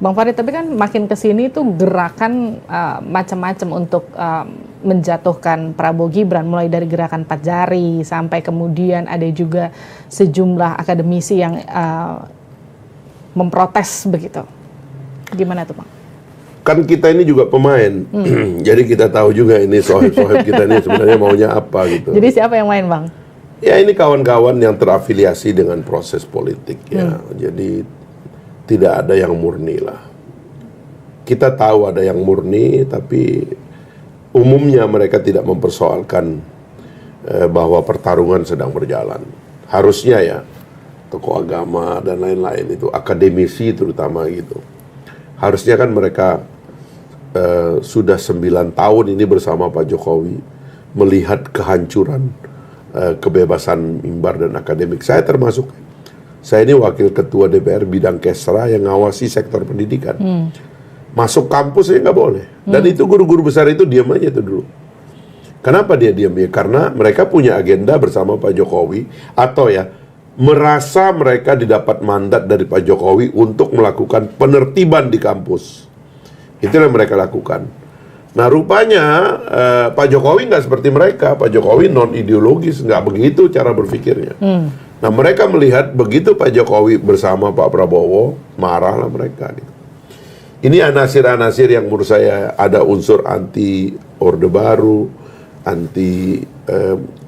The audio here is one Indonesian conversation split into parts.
Bang Farid, tapi kan makin kesini tuh gerakan macam-macam untuk menjatuhkan Prabowo Gibran, mulai dari gerakan 4 jari sampai kemudian ada juga sejumlah akademisi yang memprotes begitu. Gimana tuh Bang? Kan kita ini juga pemain, jadi kita tahu juga ini sohib-sohib kita ini sebenarnya maunya apa gitu. Jadi siapa yang main Bang? Ya ini kawan-kawan yang terafiliasi dengan proses politik ya, jadi tidak ada yang murni lah. Kita tahu ada yang murni, tapi umumnya mereka tidak mempersoalkan bahwa pertarungan sedang berjalan. Harusnya ya, tokoh agama dan lain-lain itu, akademisi terutama gitu. Harusnya kan mereka sudah 9 tahun ini bersama Pak Jokowi melihat kehancuran kebebasan mimbar dan akademik. Saya termasuk. Saya ini wakil ketua DPR bidang Kesra yang ngawasi sektor pendidikan. Masuk kampus ya nggak boleh. Dan itu guru-guru besar itu diam aja itu dulu. Kenapa dia diam ya? Karena mereka punya agenda bersama Pak Jokowi, atau ya merasa mereka didapat mandat dari Pak Jokowi untuk melakukan penertiban di kampus. Itu yang mereka lakukan. Nah rupanya Pak Jokowi nggak seperti mereka. Pak Jokowi non ideologis, nggak begitu cara berpikirnya. Nah mereka melihat begitu Pak Jokowi bersama Pak Prabowo, marahlah mereka. Gitu. Ini anasir-anasir yang menurut saya ada unsur anti Orde Baru, anti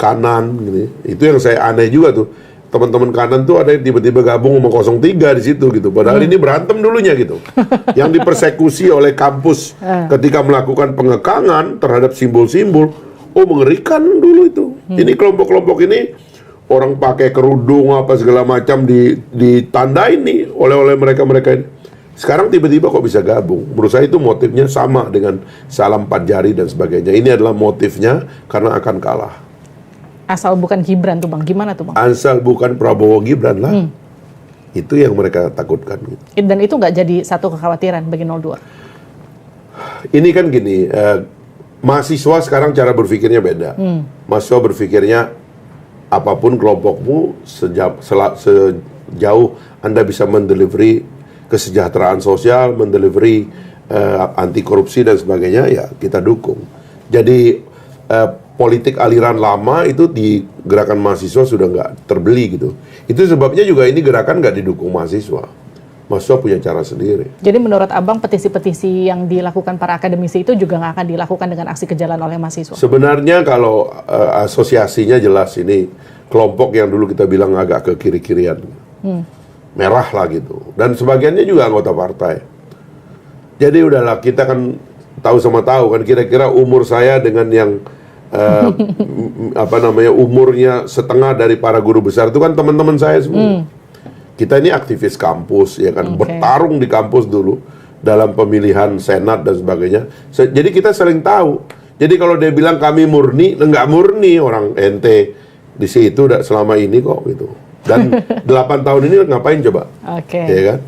kanan. Gitu. Itu yang saya aneh juga tuh. Teman-teman kanan tuh ada yang tiba-tiba gabung sama 03 di situ gitu. Padahal ini berantem dulunya gitu. Yang dipersekusi oleh kampus ketika melakukan pengekangan terhadap simbol-simbol. Oh mengerikan dulu itu. Ini kelompok-kelompok ini orang pakai kerudung apa segala macam ditandain nih oleh mereka-mereka ini. Sekarang tiba-tiba kok bisa gabung. Menurut saya itu motifnya sama dengan salam 4 jari dan sebagainya. Ini adalah motifnya karena akan kalah. Asal bukan Gibran tuh Bang, gimana tuh Bang? Asal bukan Prabowo Gibran lah. Itu yang mereka takutkan. Gitu. Dan itu nggak jadi satu kekhawatiran bagi 02? Ini kan gini, mahasiswa sekarang cara berpikirnya beda. Mahasiswa berpikirnya apapun kelompokmu, sejauh Anda bisa mendelivery kesejahteraan sosial, mendelivery anti korupsi dan sebagainya, ya kita dukung. Jadi politik aliran lama itu di gerakan mahasiswa sudah nggak terbeli gitu. Itu sebabnya juga ini gerakan nggak didukung mahasiswa. Mahasiswa punya cara sendiri. Jadi menurut Abang petisi-petisi yang dilakukan para akademisi itu juga nggak akan dilakukan dengan aksi kejalan oleh mahasiswa? Sebenarnya kalau asosiasinya jelas ini kelompok yang dulu kita bilang agak ke kiri-kirian. Merah lah gitu. Dan sebagiannya juga anggota partai. Jadi udahlah kita kan tahu sama tahu kan kira-kira umur saya dengan yang umurnya setengah dari para guru besar itu kan teman-teman saya semua. Kita ini aktivis kampus ya kan, bertarung di kampus dulu dalam pemilihan senat dan sebagainya. Jadi kita sering tahu. Jadi kalau dia bilang kami murni, nggak murni, orang ente di situ selama ini kok gitu. Dan 8 tahun ini ngapain coba? Oke. Ya kan?